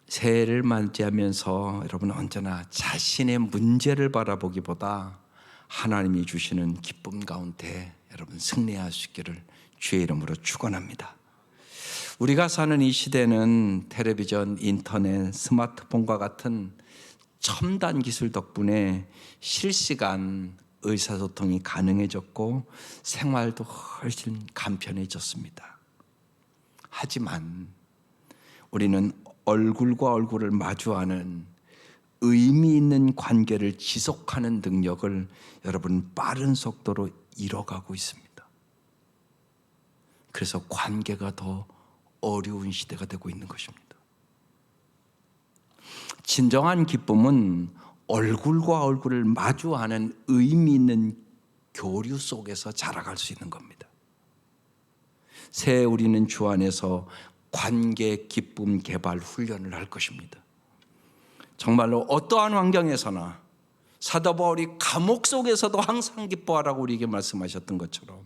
새해를 맞이하면서 여러분 언제나 자신의 문제를 바라보기보다 하나님이 주시는 기쁨 가운데 여러분 승리하시기를 주의 이름으로 축원합니다. 우리가 사는 이 시대는 텔레비전, 인터넷, 스마트폰과 같은 첨단 기술 덕분에 실시간 의사소통이 가능해졌고 생활도 훨씬 간편해졌습니다. 하지만 우리는 얼굴과 얼굴을 마주하는 의미 있는 관계를 지속하는 능력을 여러분 빠른 속도로 잃어가고 있습니다. 그래서 관계가 더 어려운 시대가 되고 있는 것입니다. 진정한 기쁨은 얼굴과 얼굴을 마주하는 의미 있는 교류 속에서 자라갈 수 있는 겁니다. 새해 우리는 주 안에서 관계 기쁨 개발 훈련을 할 것입니다. 정말로 어떠한 환경에서나 사도 바울이 감옥 속에서도 항상 기뻐하라고 우리에게 말씀하셨던 것처럼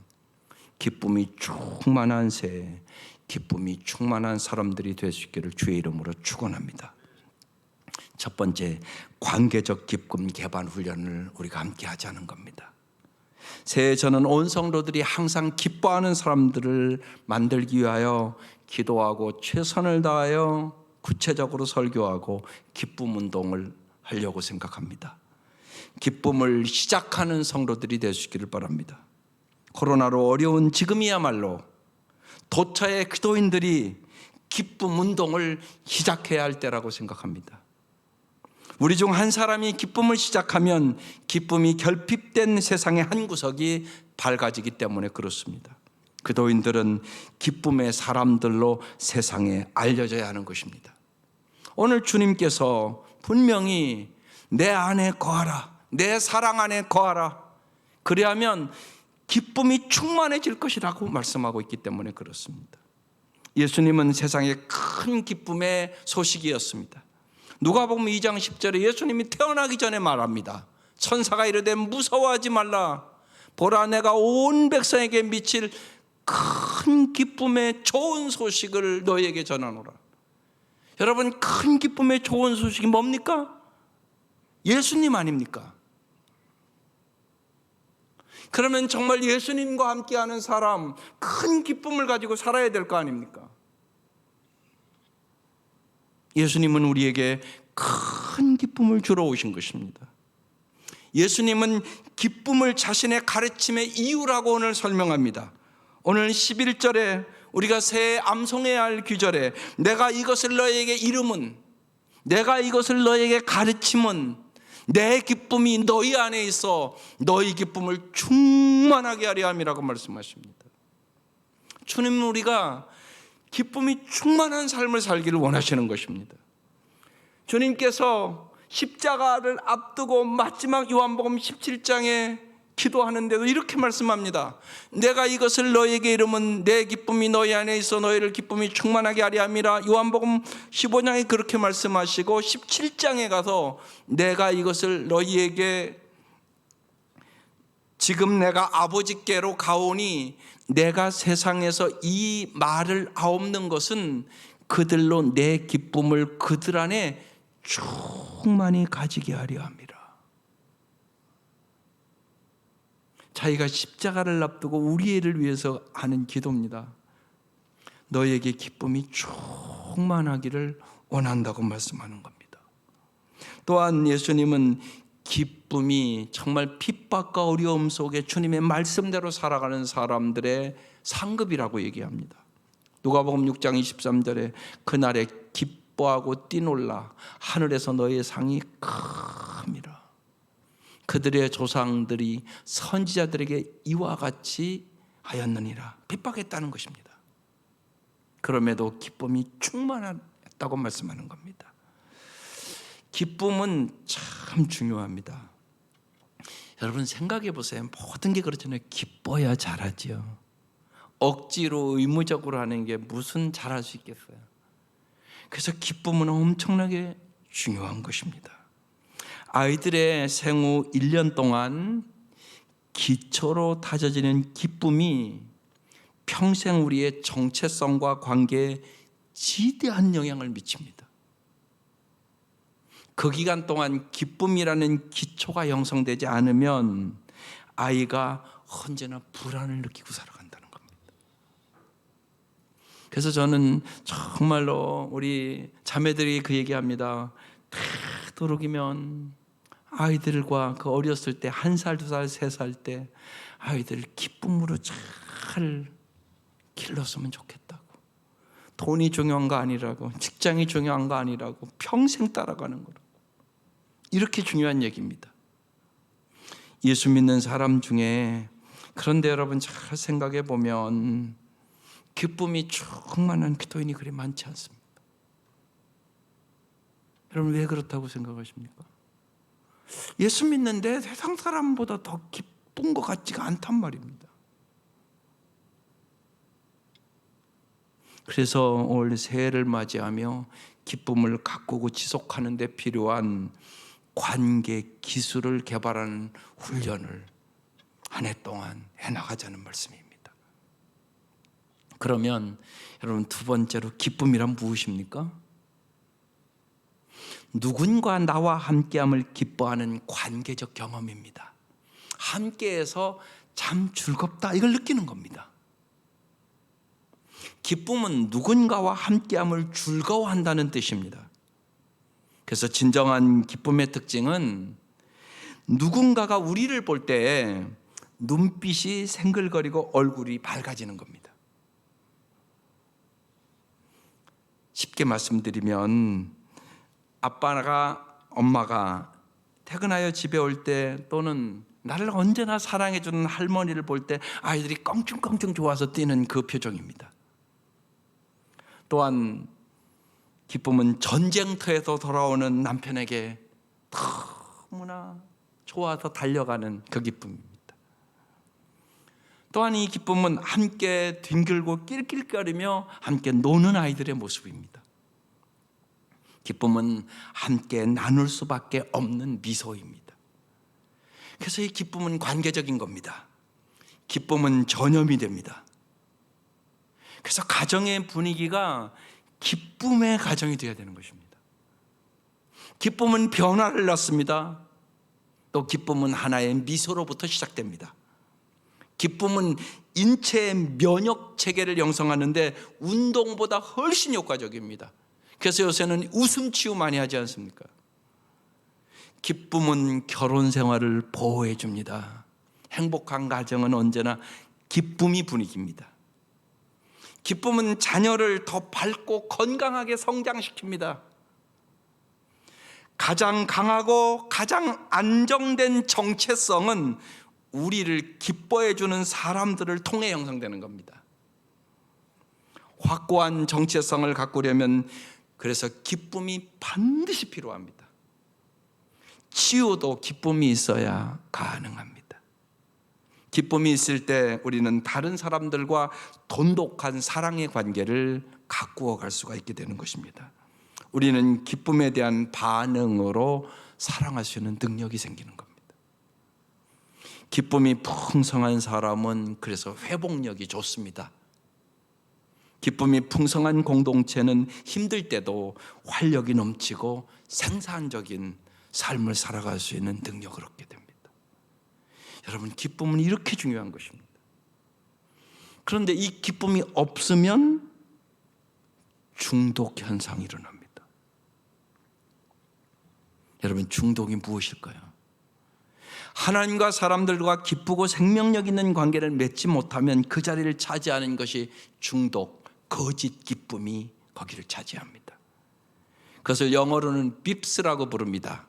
기쁨이 충만한 새해, 기쁨이 충만한 사람들이 될 수 있기를 주의 이름으로 축원합니다. 첫 번째, 관계적 기쁨 개발 훈련을 우리가 함께 하자는 겁니다. 새해 저는 온 성도들이 항상 기뻐하는 사람들을 만들기 위하여 기도하고 최선을 다하여 구체적으로 설교하고 기쁨 운동을 하려고 생각합니다. 기쁨을 시작하는 성도들이 될 수 있기를 바랍니다. 코로나로 어려운 지금이야말로 도처의 기도인들이 기쁨 운동을 시작해야 할 때라고 생각합니다. 우리 중 한 사람이 기쁨을 시작하면 기쁨이 결핍된 세상의 한 구석이 밝아지기 때문에 그렇습니다. 기도인들은 기쁨의 사람들로 세상에 알려져야 하는 것입니다. 오늘 주님께서 분명히 내 안에 거하라, 내 사랑 안에 거하라, 그리하면 기쁨이 충만해질 것이라고 말씀하고 있기 때문에 그렇습니다. 예수님은 세상의 큰 기쁨의 소식이었습니다. 누가복음 2장 10절에 예수님이 태어나기 전에 말합니다. 천사가 이르되 무서워하지 말라, 보라 내가 온 백성에게 미칠 큰 기쁨의 좋은 소식을 너희에게 전하노라. 여러분, 큰 기쁨의 좋은 소식이 뭡니까? 예수님 아닙니까? 그러면 정말 예수님과 함께하는 사람, 큰 기쁨을 가지고 살아야 될 거 아닙니까? 예수님은 우리에게 큰 기쁨을 주러 오신 것입니다. 예수님은 기쁨을 자신의 가르침의 이유라고 오늘 설명합니다. 오늘 11절에 우리가 새해 암송해야 할 귀절에 내가 이것을 너에게 이름은, 내가 이것을 너에게 가르침은 내 기쁨이 너희 안에 있어 너희 기쁨을 충만하게 하려 함이라고 말씀하십니다. 주님은 우리가 기쁨이 충만한 삶을 살기를 원하시는 것입니다. 주님께서 십자가를 앞두고 마지막 요한복음 17장에 기도하는데도 이렇게 말씀합니다. 내가 이것을 너희에게 이름은 내 기쁨이 너희 안에 있어 너희를 기쁨이 충만하게 하려 함이라. 요한복음 15장에 그렇게 말씀하시고 17장에 가서 내가 이것을 너희에게 지금 내가 아버지께로 가오니 내가 세상에서 이 말을 하옵는 것은 그들로 내 기쁨을 그들 안에 충만히 가지게 하려 함이라. 자기가 십자가를 앞두고 우리를 위해서 하는 기도입니다. 너에게 기쁨이 충만하기를 원한다고 말씀하는 겁니다. 또한 예수님은 기쁨이 정말 핍박과 어려움 속에 주님의 말씀대로 살아가는 사람들의 상급이라고 얘기합니다. 누가복음 6장 23절에 그날에 기뻐하고 뛰놀라 하늘에서 너의 상이 큽니다. 그들의 조상들이 선지자들에게 이와 같이 하였느니라. 핍박했다는 것입니다. 그럼에도 기쁨이 충만했다고 말씀하는 겁니다. 기쁨은 참 중요합니다. 여러분 생각해 보세요. 모든 게 그렇잖아요. 기뻐야 잘하지요. 억지로 의무적으로 하는 게 무슨 잘할 수 있겠어요. 그래서 기쁨은 엄청나게 중요한 것입니다. 아이들의 생후 1년 동안 기초로 다져지는 기쁨이 평생 우리의 정체성과 관계에 지대한 영향을 미칩니다. 그 기간 동안 기쁨이라는 기초가 형성되지 않으면 아이가 언제나 불안을 느끼고 살아간다는 겁니다. 그래서 저는 정말로 우리 자매들이 그 얘기합니다. 되도록이면 아이들과 그 어렸을 때 1살, 2살, 3살 때 아이들을 기쁨으로 잘 길렀으면 좋겠다고. 돈이 중요한 거 아니라고, 직장이 중요한 거 아니라고, 평생 따라가는 거라고. 이렇게 중요한 얘기입니다. 예수 믿는 사람 중에, 그런데 여러분 잘 생각해 보면 기쁨이 충만한 기도인이 그리 많지 않습니다. 여러분 왜 그렇다고 생각하십니까? 예수 믿는데 세상 사람보다 더 기쁜 것 같지가 않단 말입니다. 그래서 올 새해를 맞이하며 기쁨을 가꾸고 지속하는 데 필요한 관계 기술을 개발하는 훈련을 한 해 동안 해나가자는 말씀입니다. 그러면 여러분 두 번째로 기쁨이란 무엇입니까? 누군가 나와 함께함을 기뻐하는 관계적 경험입니다. 함께해서 참 즐겁다 이걸 느끼는 겁니다. 기쁨은 누군가와 함께함을 즐거워한다는 뜻입니다. 그래서 진정한 기쁨의 특징은 누군가가 우리를 볼 때 눈빛이 생글거리고 얼굴이 밝아지는 겁니다. 쉽게 말씀드리면 아빠가 엄마가 퇴근하여 집에 올 때 또는 나를 언제나 사랑해주는 할머니를 볼 때 아이들이 껑충껑충 좋아서 뛰는 그 표정입니다. 또한 기쁨은 전쟁터에서 돌아오는 남편에게 너무나 좋아서 달려가는 그 기쁨입니다. 또한 이 기쁨은 함께 뒹굴고 낄낄거리며 함께 노는 아이들의 모습입니다. 기쁨은 함께 나눌 수밖에 없는 미소입니다. 그래서 이 기쁨은 관계적인 겁니다. 기쁨은 전염이 됩니다. 그래서 가정의 분위기가 기쁨의 가정이 되어야 되는 것입니다. 기쁨은 변화를 낳습니다. 또 기쁨은 하나의 미소로부터 시작됩니다. 기쁨은 인체의 면역 체계를 형성하는데 운동보다 훨씬 효과적입니다. 그래서 요새는 웃음 치유 많이 하지 않습니까? 기쁨은 결혼 생활을 보호해 줍니다. 행복한 가정은 언제나 기쁨이 분위기입니다. 기쁨은 자녀를 더 밝고 건강하게 성장시킵니다. 가장 강하고 가장 안정된 정체성은 우리를 기뻐해 주는 사람들을 통해 형성되는 겁니다. 확고한 정체성을 가꾸려면 그래서 기쁨이 반드시 필요합니다. 치유도 기쁨이 있어야 가능합니다. 기쁨이 있을 때 우리는 다른 사람들과 돈독한 사랑의 관계를 가꾸어 갈 수가 있게 되는 것입니다. 우리는 기쁨에 대한 반응으로 사랑할 수 있는 능력이 생기는 겁니다. 기쁨이 풍성한 사람은 그래서 회복력이 좋습니다. 기쁨이 풍성한 공동체는 힘들 때도 활력이 넘치고 생산적인 삶을 살아갈 수 있는 능력을 얻게 됩니다. 여러분, 기쁨은 이렇게 중요한 것입니다. 그런데 이 기쁨이 없으면 중독 현상이 일어납니다. 여러분, 중독이 무엇일까요? 하나님과 사람들과 기쁘고 생명력 있는 관계를 맺지 못하면 그 자리를 차지하는 것이 중독, 거짓 기쁨이 거기를 차지합니다. 그것을 영어로는 빕스라고 부릅니다.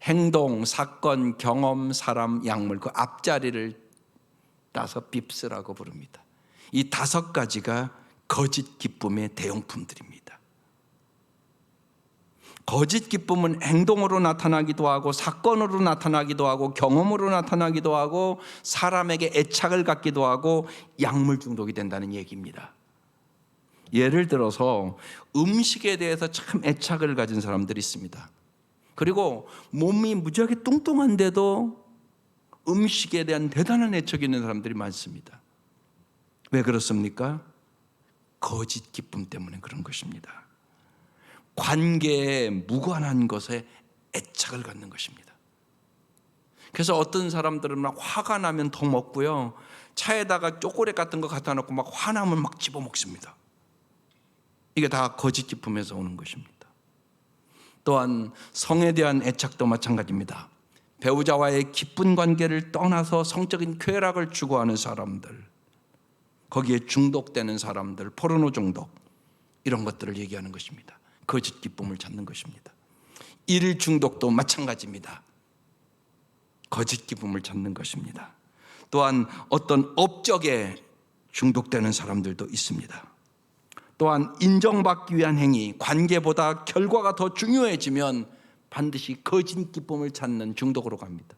행동, 사건, 경험, 사람, 약물, 그 앞자리를 따서 빕스라고 부릅니다. 이 5가지가 거짓 기쁨의 대용품들입니다. 거짓 기쁨은 행동으로 나타나기도 하고 사건으로 나타나기도 하고 경험으로 나타나기도 하고 사람에게 애착을 갖기도 하고 약물 중독이 된다는 얘기입니다. 예를 들어서 음식에 대해서 참 애착을 가진 사람들이 있습니다. 그리고 몸이 무지하게 뚱뚱한데도 음식에 대한 대단한 애착이 있는 사람들이 많습니다. 왜 그렇습니까? 거짓 기쁨 때문에 그런 것입니다. 관계에 무관한 것에 애착을 갖는 것입니다. 그래서 어떤 사람들은 막 화가 나면 더 먹고요, 차에다가 초콜릿 같은 거 갖다 놓고 막 화나면 막 집어먹습니다. 이게 다 거짓 기쁨에서 오는 것입니다. 또한 성에 대한 애착도 마찬가지입니다. 배우자와의 기쁜 관계를 떠나서 성적인 쾌락을 추구하는 사람들, 거기에 중독되는 사람들, 포르노 중독, 이런 것들을 얘기하는 것입니다. 거짓 기쁨을 찾는 것입니다. 일 중독도 마찬가지입니다. 거짓 기쁨을 찾는 것입니다. 또한 어떤 업적에 중독되는 사람들도 있습니다. 또한 인정받기 위한 행위, 관계보다 결과가 더 중요해지면 반드시 거짓 기쁨을 찾는 중독으로 갑니다.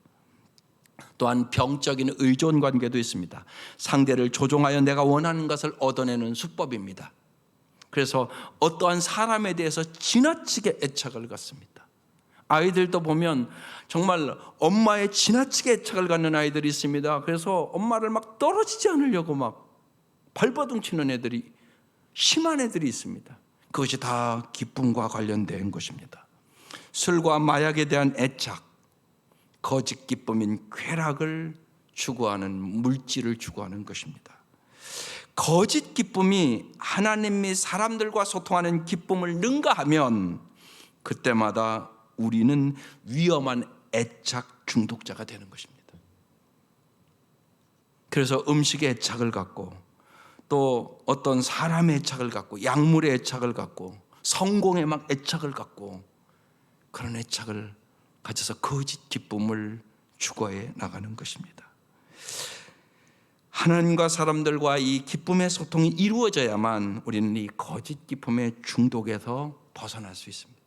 또한 병적인 의존 관계도 있습니다. 상대를 조종하여 내가 원하는 것을 얻어내는 수법입니다. 그래서 어떠한 사람에 대해서 지나치게 애착을 갖습니다. 아이들도 보면 정말 엄마에 지나치게 애착을 갖는 아이들이 있습니다. 그래서 엄마를 막 떨어지지 않으려고 막 발버둥 치는 애들이, 심한 애들이 있습니다. 그것이 다 기쁨과 관련된 것입니다. 술과 마약에 대한 애착, 거짓 기쁨인 쾌락을 추구하는, 물질을 추구하는 것입니다. 거짓 기쁨이 하나님 및 사람들과 소통하는 기쁨을 능가하면 그때마다 우리는 위험한 애착 중독자가 되는 것입니다. 그래서 음식에 애착을 갖고, 또 어떤 사람의 애착을 갖고, 약물의 애착을 갖고, 성공에 막 애착을 갖고, 그런 애착을 가져서 거짓 기쁨을 추구해 나가는 것입니다. 하나님과 사람들과 이 기쁨의 소통이 이루어져야만 우리는 이 거짓 기쁨의 중독에서 벗어날 수 있습니다.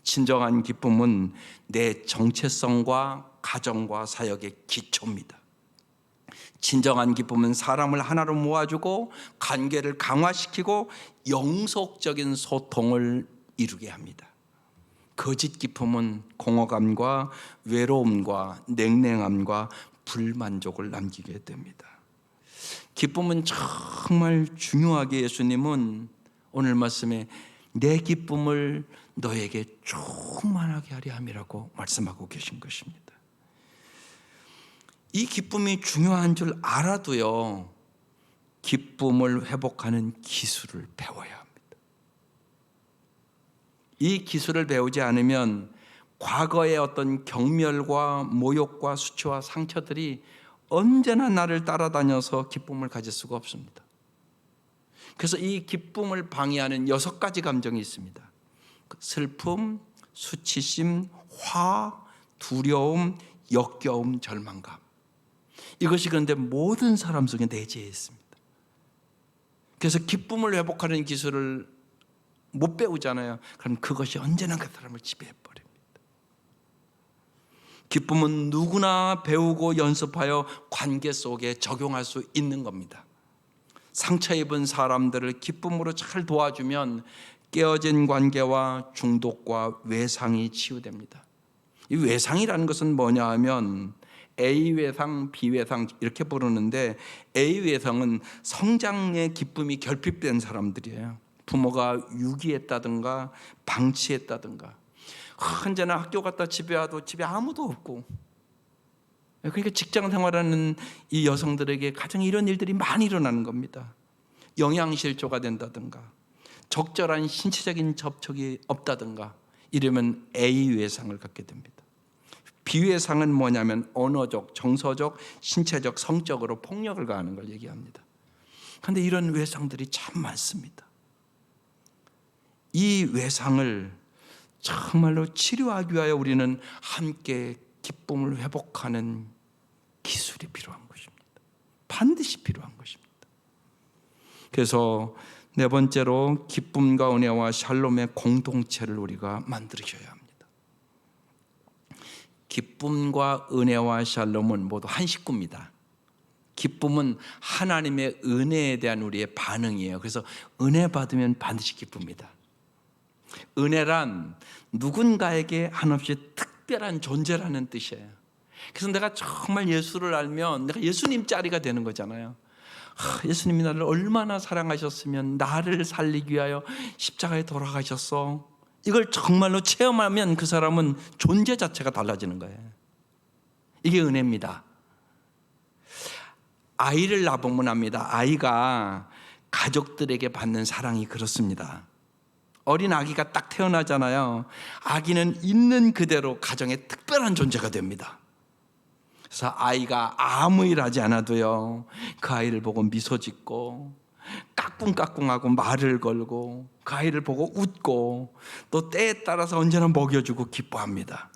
진정한 기쁨은 내 정체성과 가정과 사역의 기초입니다. 진정한 기쁨은 사람을 하나로 모아주고 관계를 강화시키고 영속적인 소통을 이루게 합니다. 거짓 기쁨은 공허감과 외로움과 냉랭함과 불만족을 남기게 됩니다. 기쁨은 정말 중요하게 예수님은 오늘 말씀에 내 기쁨을 너에게 충만하게 하려 함이라고 말씀하고 계신 것입니다. 이 기쁨이 중요한 줄 알아도요, 기쁨을 회복하는 기술을 배워야 합니다. 이 기술을 배우지 않으면 과거의 어떤 경멸과 모욕과 수치와 상처들이 언제나 나를 따라다녀서 기쁨을 가질 수가 없습니다. 그래서 이 기쁨을 방해하는 6가지 감정이 있습니다. 슬픔, 수치심, 화, 두려움, 역겨움, 절망감. 이것이 그런데 모든 사람 속에 내재해 있습니다. 그래서 기쁨을 회복하는 기술을 못 배우잖아요. 그럼 그것이 언제나 그 사람을 지배해버립니다. 기쁨은 누구나 배우고 연습하여 관계 속에 적용할 수 있는 겁니다. 상처 입은 사람들을 기쁨으로 잘 도와주면 깨어진 관계와 중독과 외상이 치유됩니다. 이 외상이라는 것은 뭐냐 하면 A 외상, B 외상 이렇게 부르는데, A 외상은 성장의 기쁨이 결핍된 사람들이에요. 부모가 유기했다든가 방치했다든가, 언제나 학교 갔다 집에 와도 집에 아무도 없고, 그러니까 직장 생활하는 이 여성들에게 가정 이런 일들이 많이 일어나는 겁니다. 영양실조가 된다든가, 적절한 신체적인 접촉이 없다든가, 이러면 A 외상을 갖게 됩니다. B 외상은 뭐냐면 언어적, 정서적, 신체적, 성적으로 폭력을 가하는 걸 얘기합니다. 그런데 이런 외상들이 참 많습니다. 이 외상을 정말로 치료하기 위하여 우리는 함께 기쁨을 회복하는 기술이 필요한 것입니다. 반드시 필요한 것입니다. 그래서 네 번째로 기쁨과 은혜와 샬롬의 공동체를 우리가 만들어야 합니다. 기쁨과 은혜와 샬롬은 모두 한 식구입니다. 기쁨은 하나님의 은혜에 대한 우리의 반응이에요. 그래서 은혜 받으면 반드시 기쁩니다. 은혜란 누군가에게 한없이 특별한 존재라는 뜻이에요. 그래서 내가 정말 예수를 알면 내가 예수님 자리가 되는 거잖아요. 예수님이 나를 얼마나 사랑하셨으면 나를 살리기 위하여 십자가에 돌아가셨어. 이걸 정말로 체험하면 그 사람은 존재 자체가 달라지는 거예요. 이게 은혜입니다. 아이를 낳아보면 압니다. 아이가 가족들에게 받는 사랑이 그렇습니다. 어린 아기가 딱 태어나잖아요. 아기는 있는 그대로 가정의 특별한 존재가 됩니다. 그래서 아이가 아무 일 하지 않아도요, 그 아이를 보고 미소 짓고 까꿍까꿍하고 말을 걸고 그 아이를 보고 웃고 또 때에 따라서 언제나 먹여주고 기뻐합니다.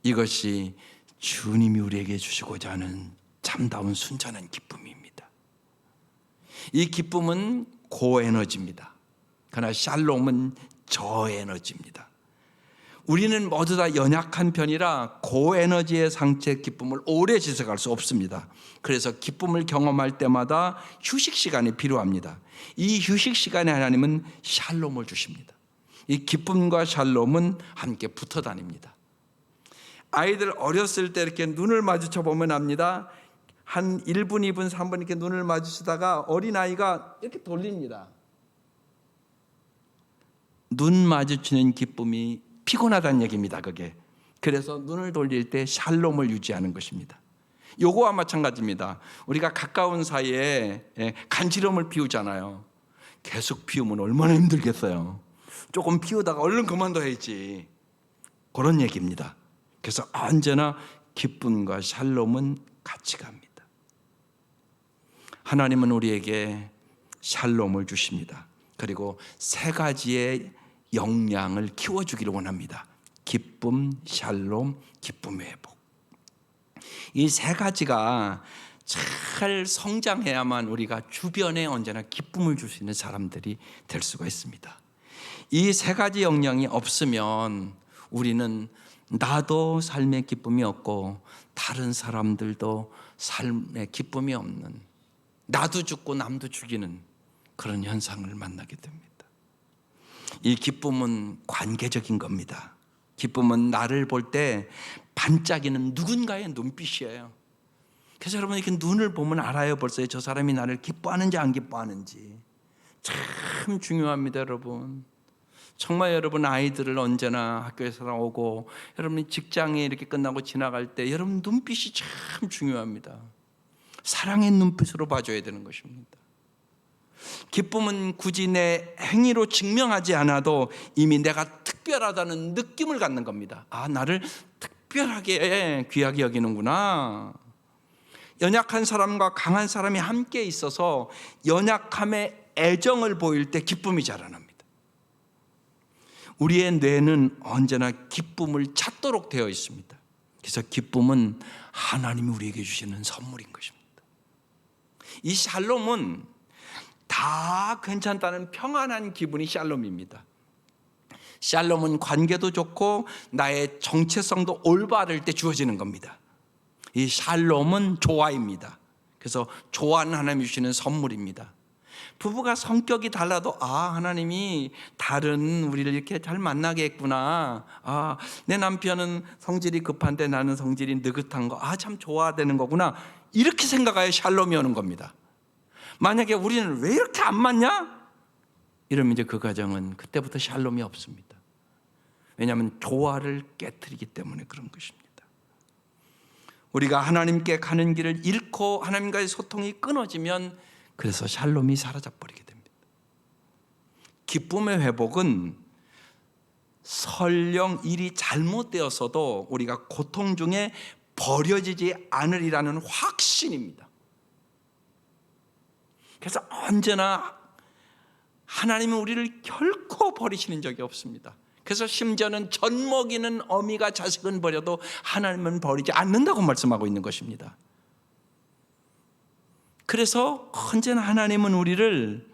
이것이 주님이 우리에게 주시고자 하는 참다운 순전한 기쁨입니다. 이 기쁨은 고에너지입니다. 그러나 샬롬은 저에너지입니다. 우리는 모두 다 연약한 편이라 고에너지의 상태의 기쁨을 오래 지속할 수 없습니다. 그래서 기쁨을 경험할 때마다 휴식 시간이 필요합니다. 이 휴식 시간에 하나님은 샬롬을 주십니다. 이 기쁨과 샬롬은 함께 붙어 다닙니다. 아이들 어렸을 때 이렇게 눈을 마주쳐 보면 압니다. 한 1분, 2분, 3분 이렇게 눈을 마주치다가 어린아이가 이렇게 돌립니다. 눈 마주치는 기쁨이 피곤하다는 얘기입니다. 그게. 그래서 눈을 돌릴 때 샬롬을 유지하는 것입니다. 요거와 마찬가지입니다. 우리가 가까운 사이에 간지럼을 피우잖아요. 계속 피우면 얼마나 힘들겠어요. 조금 피우다가 얼른 그만둬야지. 그런 얘기입니다. 그래서 언제나 기쁨과 샬롬은 같이 갑니다. 하나님은 우리에게 샬롬을 주십니다. 그리고 세 가지의 역량을 키워주기를 원합니다. 기쁨, 샬롬, 기쁨의 회복. 이 세 가지가 잘 성장해야만 우리가 주변에 언제나 기쁨을 줄 수 있는 사람들이 될 수가 있습니다. 이 세 가지 역량이 없으면 우리는 나도 삶의 기쁨이 없고 다른 사람들도 삶의 기쁨이 없는, 나도 죽고 남도 죽이는 그런 현상을 만나게 됩니다. 이 기쁨은 관계적인 겁니다. 기쁨은 나를 볼 때 반짝이는 누군가의 눈빛이에요. 그래서 여러분 이렇게 눈을 보면 알아요. 벌써 저 사람이 나를 기뻐하는지 안 기뻐하는지. 참 중요합니다, 여러분. 정말 여러분 아이들을 언제나 학교에서 나오고 여러분이 직장에 이렇게 끝나고 지나갈 때 여러분 눈빛이 참 중요합니다. 사랑의 눈빛으로 봐줘야 되는 것입니다. 기쁨은 굳이 내 행위로 증명하지 않아도 이미 내가 특별하다는 느낌을 갖는 겁니다. 아, 나를 특별하게 귀하게 여기는구나. 연약한 사람과 강한 사람이 함께 있어서 연약함의 애정을 보일 때 기쁨이 자라납니다. 우리의 뇌는 언제나 기쁨을 찾도록 되어 있습니다. 그래서 기쁨은 하나님이 우리에게 주시는 선물인 것입니다. 이 샬롬은 다 괜찮다는 평안한 기분이 샬롬입니다. 샬롬은 관계도 좋고 나의 정체성도 올바를 때 주어지는 겁니다. 이 샬롬은 조화입니다. 그래서 조화는 하나님이 주시는 선물입니다. 부부가 성격이 달라도 하나님이 다른 우리를 이렇게 잘 만나게 했구나. 내 남편은 성질이 급한데 나는 성질이 느긋한 거. 참 좋아되는 거구나. 이렇게 생각하여 샬롬이 오는 겁니다. 만약에 우리는 왜 이렇게 안 맞냐? 이러면 이제 그 가정은 그때부터 샬롬이 없습니다. 왜냐하면 조화를 깨트리기 때문에 그런 것입니다. 우리가 하나님께 가는 길을 잃고 하나님과의 소통이 끊어지면 그래서 샬롬이 사라져버리게 됩니다. 기쁨의 회복은 설령 일이 잘못되었어도 우리가 고통 중에 버려지지 않으리라는 확신입니다. 그래서 언제나 하나님은 우리를 결코 버리시는 적이 없습니다. 그래서 심지어는 젖먹이는 어미가 자식은 버려도 하나님은 버리지 않는다고 말씀하고 있는 것입니다. 그래서 언제나 하나님은 우리를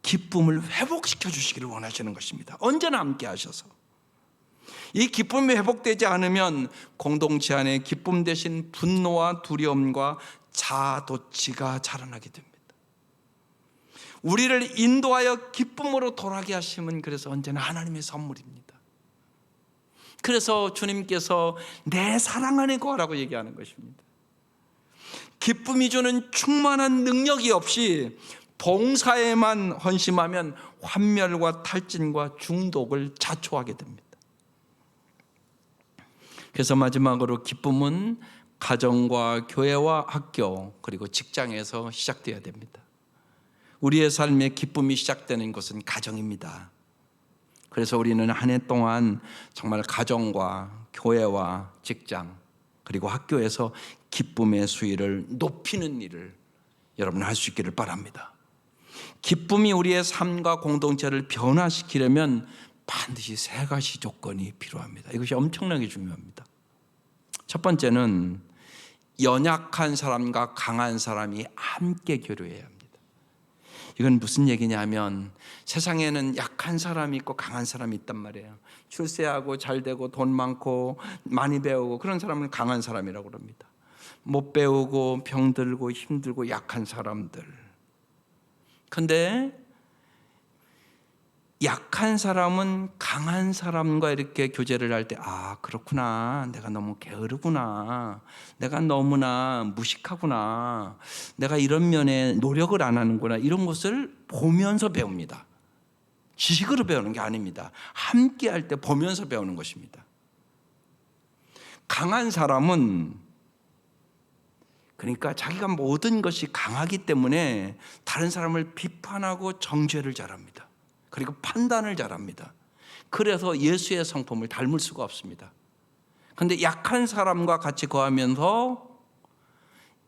기쁨을 회복시켜 주시기를 원하시는 것입니다. 언제나 함께 하셔서. 이 기쁨이 회복되지 않으면 공동체 안에 기쁨 대신 분노와 두려움과 자아도취가 자라나게 됩니다. 우리를 인도하여 기쁨으로 돌아가게 하심은 그래서 언제나 하나님의 선물입니다. 그래서 주님께서 내 사랑 안에 거하라고 얘기하는 것입니다. 기쁨이 주는 충만한 능력이 없이 봉사에만 헌신하면 환멸과 탈진과 중독을 자초하게 됩니다. 그래서 마지막으로 기쁨은 가정과 교회와 학교 그리고 직장에서 시작되어야 됩니다. 우리의 삶의 기쁨이 시작되는 것은 가정입니다. 그래서 우리는 한 해 동안 정말 가정과 교회와 직장 그리고 학교에서 기쁨의 수위를 높이는 일을 여러분 할 수 있기를 바랍니다. 기쁨이 우리의 삶과 공동체를 변화시키려면 반드시 세 가지 조건이 필요합니다. 이것이 엄청나게 중요합니다. 첫 번째는 연약한 사람과 강한 사람이 함께 교류해야 합니다. 이건 무슨 얘기냐면 세상에는 약한 사람이 있고 강한 사람이 있단 말이에요. 출세하고 잘되고 돈 많고 많이 배우고 그런 사람은 강한 사람이라고 합니다. 못 배우고 병들고 힘들고 약한 사람들. 근데 약한 사람은 강한 사람과 이렇게 교제를 할 때 그렇구나, 내가 너무 게으르구나, 내가 너무나 무식하구나, 내가 이런 면에 노력을 안 하는구나, 이런 것을 보면서 배웁니다. 지식으로 배우는 게 아닙니다. 함께 할 때 보면서 배우는 것입니다. 강한 사람은 그러니까 자기가 모든 것이 강하기 때문에 다른 사람을 비판하고 정죄를 잘합니다. 그리고 판단을 잘합니다. 그래서 예수의 성품을 닮을 수가 없습니다. 그런데 약한 사람과 같이 거하면서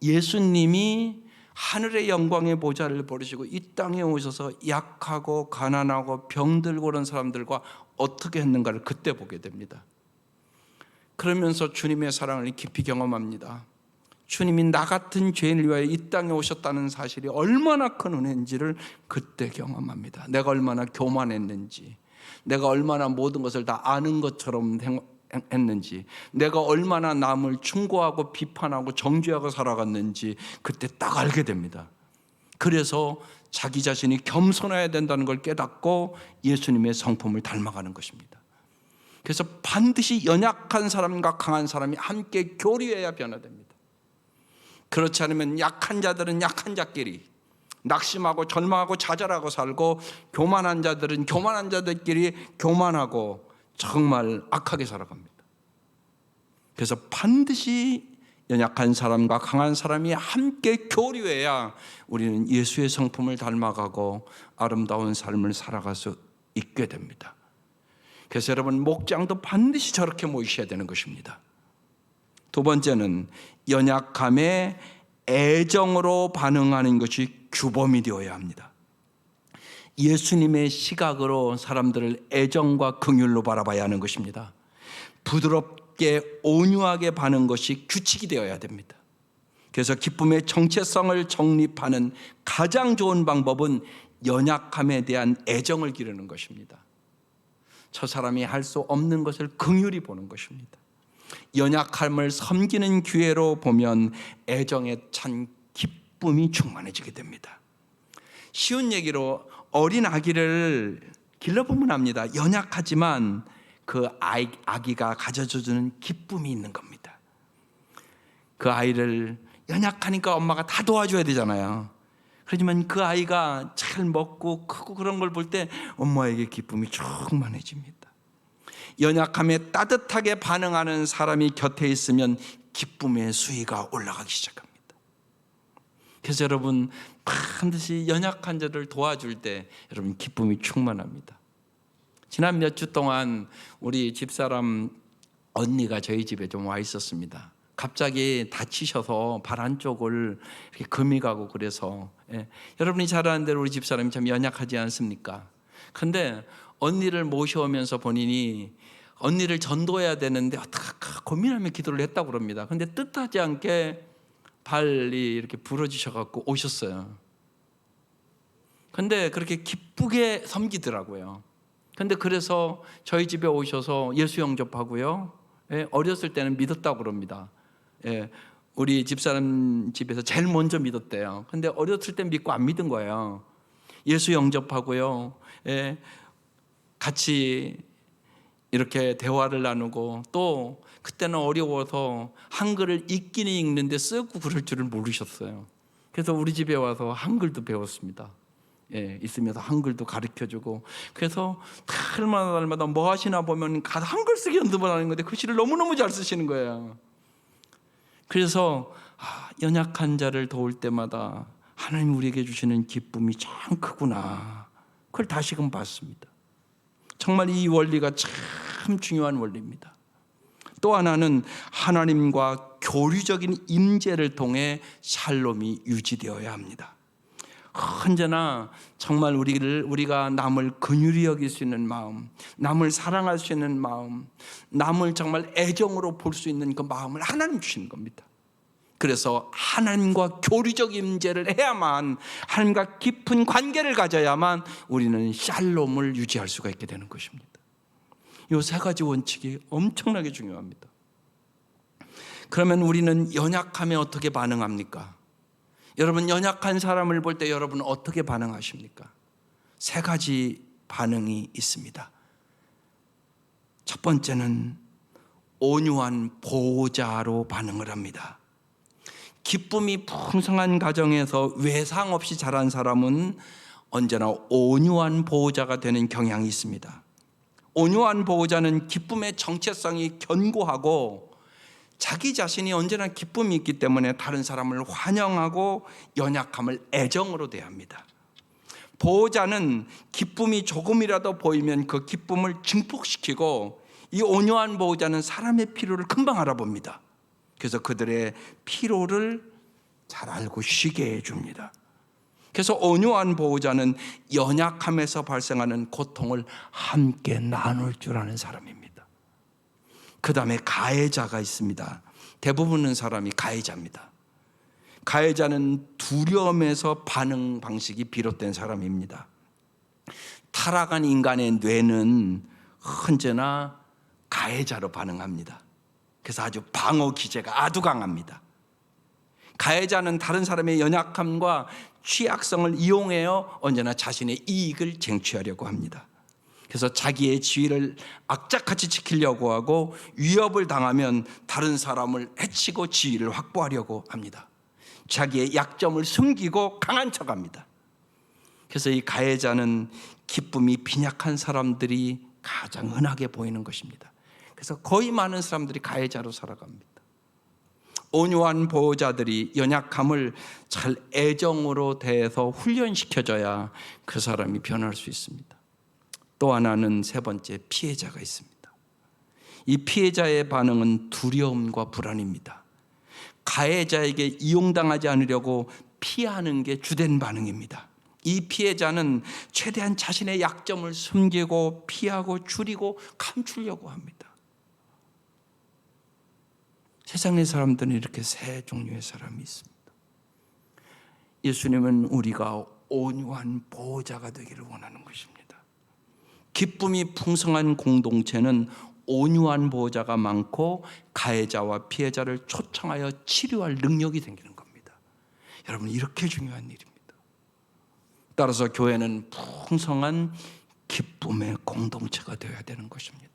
예수님이 하늘의 영광의 보좌를 버리시고 이 땅에 오셔서 약하고 가난하고 병들고 그런 사람들과 어떻게 했는가를 그때 보게 됩니다. 그러면서 주님의 사랑을 깊이 경험합니다. 주님이 나 같은 죄인을 위하여 이 땅에 오셨다는 사실이 얼마나 큰 은혜인지를 그때 경험합니다. 내가 얼마나 교만했는지, 내가 얼마나 모든 것을 다 아는 것처럼 했는지, 내가 얼마나 남을 충고하고 비판하고 정죄하고 살아갔는지 그때 딱 알게 됩니다. 그래서 자기 자신이 겸손해야 된다는 걸 깨닫고 예수님의 성품을 닮아가는 것입니다. 그래서 반드시 연약한 사람과 강한 사람이 함께 교류해야 변화됩니다. 그렇지 않으면 약한 자들은 약한 자끼리 낙심하고 절망하고 좌절하고 살고, 교만한 자들은 교만한 자들끼리 교만하고 정말 악하게 살아갑니다. 그래서 반드시 연약한 사람과 강한 사람이 함께 교류해야 우리는 예수의 성품을 닮아가고 아름다운 삶을 살아갈 수 있게 됩니다. 그래서 여러분, 목장도 반드시 저렇게 모이셔야 되는 것입니다. 두 번째는 연약함에 애정으로 반응하는 것이 규범이 되어야 합니다. 예수님의 시각으로 사람들을 애정과 긍휼로 바라봐야 하는 것입니다. 부드럽게 온유하게 반응하는 것이 규칙이 되어야 됩니다. 그래서 기쁨의 정체성을 정립하는 가장 좋은 방법은 연약함에 대한 애정을 기르는 것입니다. 저 사람이 할 수 없는 것을 긍휼히 보는 것입니다. 연약함을 섬기는 기회로 보면 애정에 찬 기쁨이 충만해지게 됩니다. 쉬운 얘기로 어린 아기를 길러보면 압니다. 연약하지만 그 아기가 가져주는 기쁨이 있는 겁니다. 그 아이를 연약하니까 엄마가 다 도와줘야 되잖아요. 그렇지만 그 아이가 잘 먹고 크고 그런 걸 볼 때 엄마에게 기쁨이 충만해집니다. 연약함에 따뜻하게 반응하는 사람이 곁에 있으면 기쁨의 수위가 올라가기 시작합니다. 그래서 여러분, 반드시 연약한 자를 도와줄 때 여러분 기쁨이 충만합니다. 지난 몇 주 동안 우리 집사람 언니가 저희 집에 좀 와 있었습니다. 갑자기 다치셔서 발 한쪽을 이렇게 금이 가고 그래서, 여러분이 잘 아는 대로 우리 집사람이 참 연약하지 않습니까? 근데 언니를 모셔오면서 본인이 언니를 전도해야 되는데 어떡할까 고민하며 기도를 했다고 그럽니다. 근데 뜻하지 않게 발이 이렇게 부러지셔갖고 오셨어요. 근데 그렇게 기쁘게 섬기더라고요. 근데 그래서 저희 집에 오셔서 예수 영접하고요. 어렸을 때는 믿었다고 그럽니다. 우리 집사람 집에서 제일 먼저 믿었대요. 근데 어렸을 때 믿고 안 믿은 거예요. 예수 영접하고요. 같이 이렇게 대화를 나누고, 또 그때는 어려워서 한글을 읽기는 읽는데 쓰고 그럴 줄을 모르셨어요. 그래서 우리 집에 와서 한글도 배웠습니다. 있으면서 한글도 가르쳐주고, 그래서 날마다 뭐 하시나 보면 한글 쓰기 연습을 하는 건데 글씨를 너무너무 잘 쓰시는 거예요. 그래서 연약한 자를 도울 때마다 하나님 우리에게 주시는 기쁨이 참 크구나, 그걸 다시금 봤습니다. 정말 이 원리가 참 중요한 원리입니다. 또 하나는 하나님과 교류적인 임재를 통해 샬롬이 유지되어야 합니다. 언제나 정말 우리가 남을 긍휼히 여길 수 있는 마음, 남을 사랑할 수 있는 마음, 남을 정말 애정으로 볼 수 있는 그 마음을 하나님 주시는 겁니다. 그래서 하나님과 교류적 임재를 해야만, 하나님과 깊은 관계를 가져야만 우리는 샬롬을 유지할 수가 있게 되는 것입니다. 이 세 가지 원칙이 엄청나게 중요합니다. 그러면 우리는 연약함에 어떻게 반응합니까? 여러분, 연약한 사람을 볼 때 여러분은 어떻게 반응하십니까? 세 가지 반응이 있습니다. 첫 번째는 온유한 보호자로 반응을 합니다. 기쁨이 풍성한 가정에서 외상 없이 자란 사람은 언제나 온유한 보호자가 되는 경향이 있습니다. 온유한 보호자는 기쁨의 정체성이 견고하고 자기 자신이 언제나 기쁨이 있기 때문에 다른 사람을 환영하고 연약함을 애정으로 대합니다. 보호자는 기쁨이 조금이라도 보이면 그 기쁨을 증폭시키고, 이 온유한 보호자는 사람의 필요를 금방 알아봅니다. 그래서 그들의 피로를 잘 알고 쉬게 해줍니다. 그래서 온유한 보호자는 연약함에서 발생하는 고통을 함께 나눌 줄 아는 사람입니다. 그 다음에 가해자가 있습니다. 대부분의 사람이 가해자입니다. 가해자는 두려움에서 반응 방식이 비롯된 사람입니다. 타락한 인간의 뇌는 언제나 가해자로 반응합니다. 그래서 아주 방어 기제가 아주 강합니다. 가해자는 다른 사람의 연약함과 취약성을 이용하여 언제나 자신의 이익을 쟁취하려고 합니다. 그래서 자기의 지위를 악착같이 지키려고 하고, 위협을 당하면 다른 사람을 해치고 지위를 확보하려고 합니다. 자기의 약점을 숨기고 강한 척합니다. 그래서 이 가해자는 기쁨이 빈약한 사람들이 가장 흔하게 보이는 것입니다. 그래서 거의 많은 사람들이 가해자로 살아갑니다. 온유한 보호자들이 연약함을 잘 애정으로 대해서 훈련시켜줘야 그 사람이 변할 수 있습니다. 또 하나는 세 번째, 피해자가 있습니다. 이 피해자의 반응은 두려움과 불안입니다. 가해자에게 이용당하지 않으려고 피하는 게 주된 반응입니다. 이 피해자는 최대한 자신의 약점을 숨기고 피하고 줄이고 감추려고 합니다. 세상의 사람들은 이렇게 세 종류의 사람이 있습니다. 예수님은 우리가 온유한 보호자가 되기를 원하는 것입니다. 기쁨이 풍성한 공동체는 온유한 보호자가 많고 가해자와 피해자를 초청하여 치료할 능력이 생기는 겁니다. 여러분, 이렇게 중요한 일입니다. 따라서 교회는 풍성한 기쁨의 공동체가 되어야 되는 것입니다.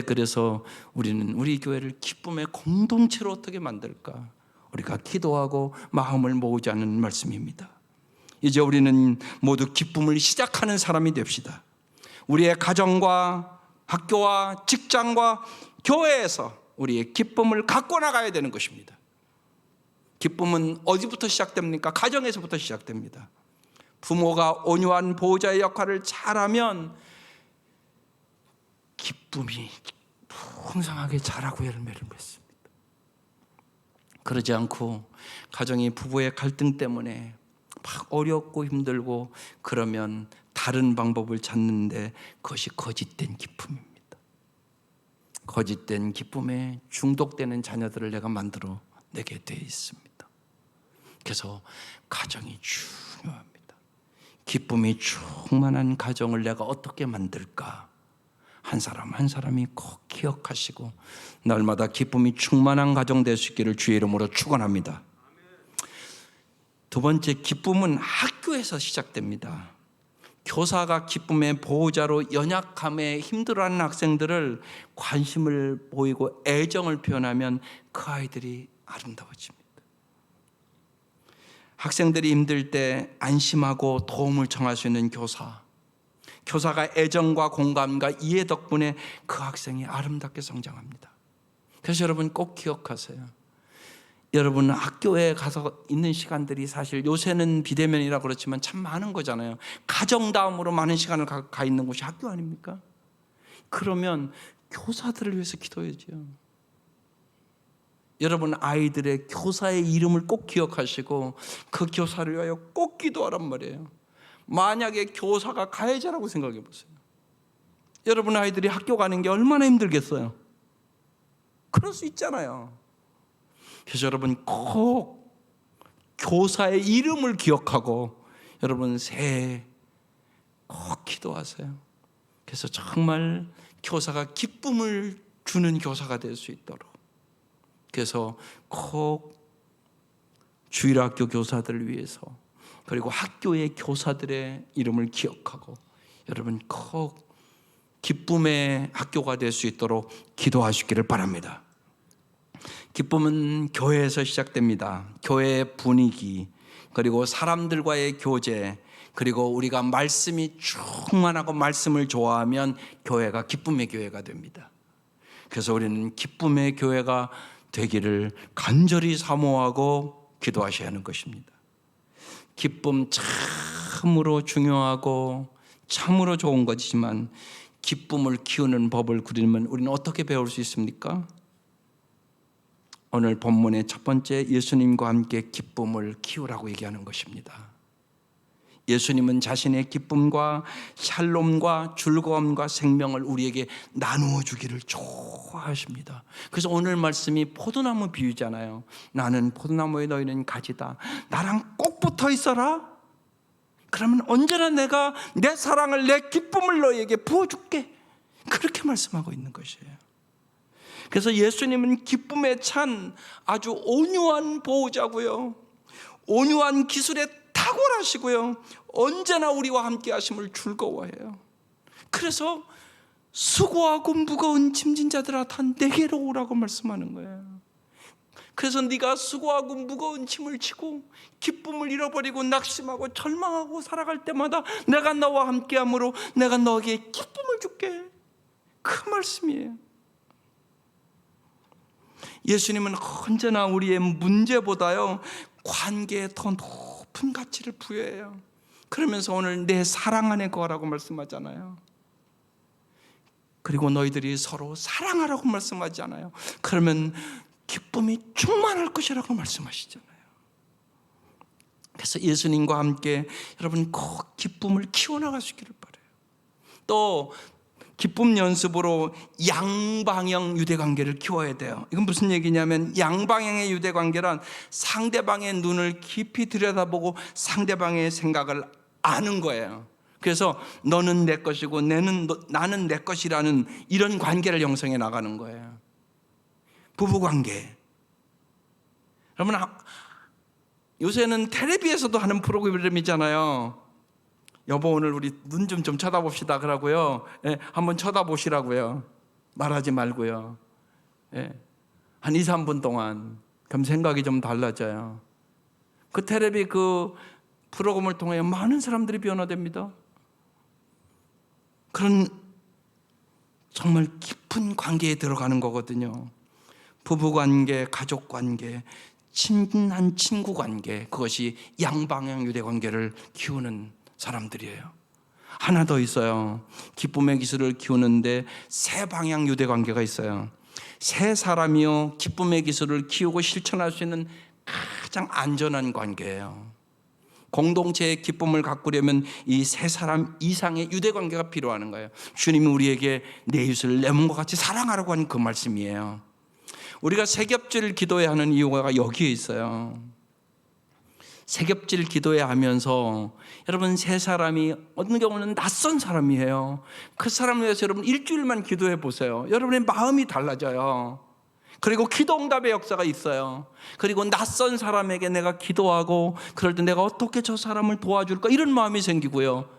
그래서 우리는 우리 교회를 기쁨의 공동체로 어떻게 만들까? 우리가 기도하고 마음을 모으자는 말씀입니다. 이제 우리는 모두 기쁨을 시작하는 사람이 됩시다. 우리의 가정과 학교와 직장과 교회에서 우리의 기쁨을 갖고 나가야 되는 것입니다. 기쁨은 어디부터 시작됩니까? 가정에서부터 시작됩니다. 부모가 온유한 보호자의 역할을 잘하면 기쁨이 풍성하게 자라고 열매를 맺습니다. 그러지 않고 가정이 부부의 갈등 때문에 막 어렵고 힘들고 그러면 다른 방법을 찾는데 그것이 거짓된 기쁨입니다. 거짓된 기쁨에 중독되는 자녀들을 내가 만들어 내게 되어 있습니다. 그래서 가정이 중요합니다. 기쁨이 충만한 가정을 내가 어떻게 만들까? 한 사람 한 사람이 꼭 기억하시고 날마다 기쁨이 충만한 가정 될 수 있기를 주의 이름으로 축원합니다. 두 번째, 기쁨은 학교에서 시작됩니다. 교사가 기쁨의 보호자로 연약함에 힘들어하는 학생들을 관심을 보이고 애정을 표현하면 그 아이들이 아름다워집니다. 학생들이 힘들 때 안심하고 도움을 청할 수 있는 교사가 애정과 공감과 이해 덕분에 그 학생이 아름답게 성장합니다. 그래서 여러분 꼭 기억하세요. 여러분 학교에 가서 있는 시간들이 사실 요새는 비대면이라 그렇지만 참 많은 거잖아요. 가정 다음으로 많은 시간을 가 있는 곳이 학교 아닙니까? 그러면 교사들을 위해서 기도해야죠. 여러분 아이들의 교사의 이름을 꼭 기억하시고 그 교사를 위하여 꼭 기도하란 말이에요. 만약에 교사가 가해자라고 생각해 보세요. 여러분 아이들이 학교 가는 게 얼마나 힘들겠어요. 그럴 수 있잖아요. 그래서 여러분 꼭 교사의 이름을 기억하고 여러분 새해 꼭 기도하세요. 그래서 정말 교사가 기쁨을 주는 교사가 될 수 있도록, 그래서 꼭 주일학교 교사들을 위해서 그리고 학교의 교사들의 이름을 기억하고 여러분 꼭 기쁨의 학교가 될 수 있도록 기도하시기를 바랍니다. 기쁨은 교회에서 시작됩니다. 교회의 분위기, 그리고 사람들과의 교제, 그리고 우리가 말씀이 충만하고 말씀을 좋아하면 교회가 기쁨의 교회가 됩니다. 그래서 우리는 기쁨의 교회가 되기를 간절히 사모하고 기도하셔야 하는 것입니다. 기쁨 참으로 중요하고 참으로 좋은 것이지만 기쁨을 키우는 법을 그리면 우리는 어떻게 배울 수 있습니까? 오늘 본문의 첫 번째, 예수님과 함께 기쁨을 키우라고 얘기하는 것입니다. 예수님은 자신의 기쁨과 샬롬과 즐거움과 생명을 우리에게 나누어 주기를 좋아하십니다. 그래서 오늘 말씀이 포도나무 비유잖아요. 나는 포도나무에 너희는 가지다. 나랑 꼭 붙어 있어라. 그러면 언제나 내가 내 사랑을, 내 기쁨을 너희에게 부어줄게. 그렇게 말씀하고 있는 것이에요. 그래서 예수님은 기쁨에 찬 아주 온유한 보호자고요, 온유한 기술에 탁월하시고요, 언제나 우리와 함께 하심을 즐거워해요. 그래서 수고하고 무거운 짐진 자들아 다 내게로 오라고 말씀하는 거예요. 그래서 네가 수고하고 무거운 짐을 지고 기쁨을 잃어버리고 낙심하고 절망하고 살아갈 때마다 내가 너와 함께함으로 내가 너에게 기쁨을 줄게. 그 말씀이에요. 예수님은 언제나 우리의 문제보다요 관계에 더 높은 가치를 부여해요. 그러면서 오늘 내 사랑 안에 거하라고 말씀하잖아요. 그리고 너희들이 서로 사랑하라고 말씀하잖아요. 그러면 기쁨이 충만할 것이라고 말씀하시잖아요. 그래서 예수님과 함께 여러분 꼭 기쁨을 키워나갈 수 있기를 바라요. 또 기쁨 연습으로 양방향 유대관계를 키워야 돼요. 이건 무슨 얘기냐면 양방향의 유대관계란 상대방의 눈을 깊이 들여다보고 상대방의 생각을 아는 거예요. 그래서 너는 내 것이고 나는 내 것이라는 이런 관계를 형성해 나가는 거예요. 부부관계. 여러분 요새는 텔레비에서도 하는 프로그램이잖아요. 여보 오늘 우리 눈 좀 쳐다봅시다 그러고요. 한번 쳐다보시라고요. 말하지 말고요. 한 2, 3분 동안. 그럼 생각이 좀 달라져요. 그 텔레비 그 프로그램을 통해 많은 사람들이 변화됩니다. 그런 정말 깊은 관계에 들어가는 거거든요. 부부관계, 가족관계, 친한 친구관계, 그것이 양방향 유대관계를 키우는 사람들이에요. 하나 더 있어요. 기쁨의 기술을 키우는데 세 방향 유대관계가 있어요. 세 사람이요 기쁨의 기술을 키우고 실천할 수 있는 가장 안전한 관계예요. 공동체의 기쁨을 가꾸려면 이 세 사람 이상의 유대관계가 필요한 거예요. 주님이 우리에게 내 이웃을 내 몸과 같이 사랑하라고 하는 그 말씀이에요. 우리가 세겹질 기도해야 하는 이유가 여기에 있어요. 세겹질 기도해야 하면서 여러분 세 사람이 어떤 경우는 낯선 사람이에요. 그 사람을 위해서 여러분 일주일만 기도해 보세요. 여러분의 마음이 달라져요. 그리고 기도응답의 역사가 있어요. 그리고 낯선 사람에게 내가 기도하고 그럴 때 내가 어떻게 저 사람을 도와줄까 이런 마음이 생기고요.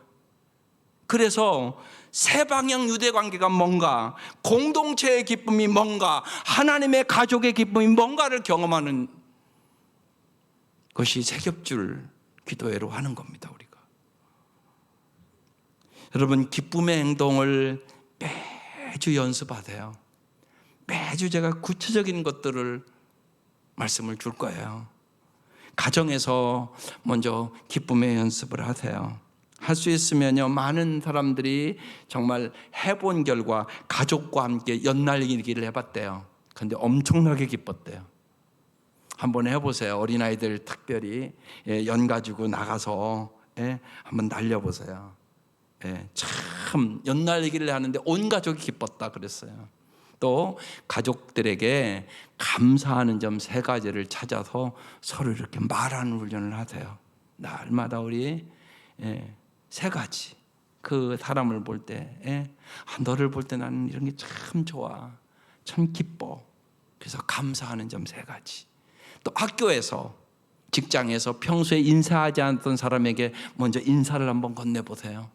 그래서 세방향 유대 관계가 뭔가, 공동체의 기쁨이 뭔가, 하나님의 가족의 기쁨이 뭔가를 경험하는 것이 새겹줄 기도회로 하는 겁니다. 우리가 여러분, 기쁨의 행동을 매주 연습하세요. 매주 제가 구체적인 것들을 말씀을 줄 거예요. 가정에서 먼저 기쁨의 연습을 하세요. 할 수 있으면요, 많은 사람들이 정말 해본 결과 가족과 함께 연날리기를 해봤대요. 그런데 엄청나게 기뻤대요. 한번 해보세요. 어린아이들 특별히 연 가지고 나가서 한번 날려보세요. 참 연날리기를 하는데 온 가족이 기뻤다 그랬어요. 또 가족들에게 감사하는 점 3가지를 찾아서 서로 이렇게 말하는 훈련을 하세요. 날마다 우리 3가지. 그 사람을 볼 때, 너를 볼 때 나는 이런 게 참 좋아, 참 기뻐. 그래서 감사하는 점 3가지. 또 학교에서, 직장에서 평소에 인사하지 않았던 사람에게 먼저 인사를 한번 건네보세요.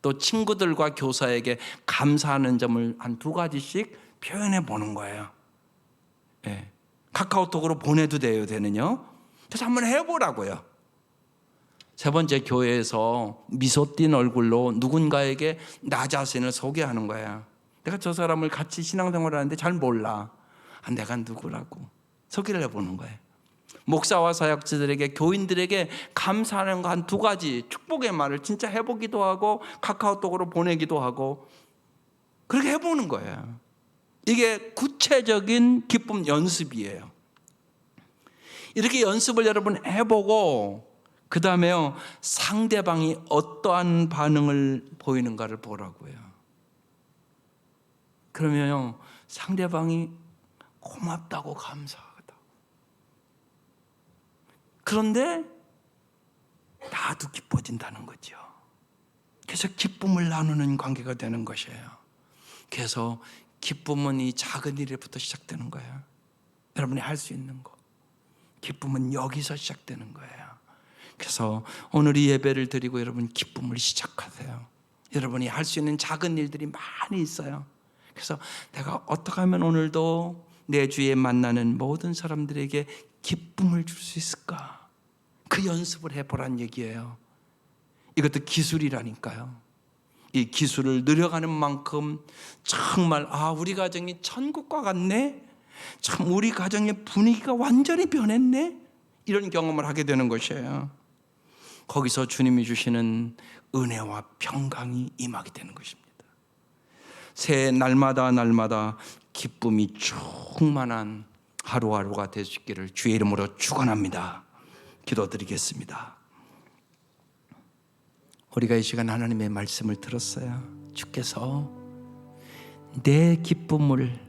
또 친구들과 교사에게 감사하는 점을 한 2가지씩 표현해 보는 거예요. 카카오톡으로 보내도 돼요, 되는요. 그래서 한번 해보라고요. 3번째, 교회에서 미소 띈 얼굴로 누군가에게 나 자신을 소개하는 거야. 내가 저 사람을 같이 신앙생활을 하는데 잘 몰라. 내가 누구라고 소개를 해보는 거예요. 목사와 사역자들에게, 교인들에게 감사하는 거 한 2가지 축복의 말을 진짜 해보기도 하고 카카오톡으로 보내기도 하고 그렇게 해보는 거예요. 이게 구체적인 기쁨 연습이에요. 이렇게 연습을 여러분 해보고 그 다음에요, 상대방이 어떠한 반응을 보이는가를 보라고요. 그러면요, 상대방이 고맙다고 감사하다. 그런데 나도 기뻐진다는 거죠. 그래서 기쁨을 나누는 관계가 되는 것이에요. 그래서 기쁨은 이 작은 일에부터 시작되는 거예요. 여러분이 할 수 있는 거, 기쁨은 여기서 시작되는 거예요. 그래서 오늘 이 예배를 드리고 여러분 기쁨을 시작하세요. 여러분이 할 수 있는 작은 일들이 많이 있어요. 그래서 내가 어떻게 하면 오늘도 내 주위에 만나는 모든 사람들에게 기쁨을 줄 수 있을까? 그 연습을 해보란 얘기예요. 이것도 기술이라니까요. 이 기술을 늘려가는 만큼 정말 우리 가정이 천국과 같네, 참 우리 가정의 분위기가 완전히 변했네, 이런 경험을 하게 되는 것이에요. 거기서 주님이 주시는 은혜와 평강이 임하게 되는 것입니다. 새해 날마다 기쁨이 충만한 하루하루가 될 수 있기를 주의 이름으로 축원합니다. 기도드리겠습니다. 우리가 이 시간 하나님의 말씀을 들었어요. 주께서 내 기쁨을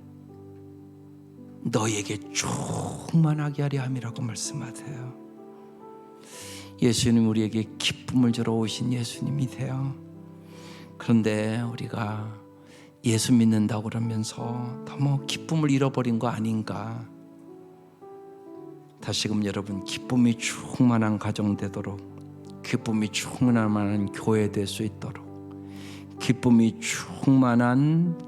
너에게 충만하게 하려 함이라고 말씀하세요. 예수님, 우리에게 기쁨을 주러 오신 예수님이세요. 그런데 우리가 예수 믿는다고 그러면서 너무 기쁨을 잃어버린 거 아닌가? 다시금 여러분, 기쁨이 충만한 가정 되도록, 기쁨이 충만한 교회 될 수 있도록, 기쁨이 충만한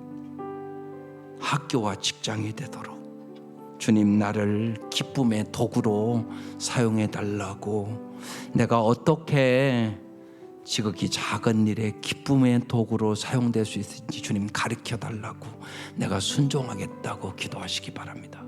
학교와 직장이 되도록 주님, 나를 기쁨의 도구로 사용해 달라고, 내가 어떻게 지극히 작은 일에 기쁨의 도구로 사용될 수 있을지 주님 가르쳐 달라고 내가 순종하겠다고 기도하시기 바랍니다.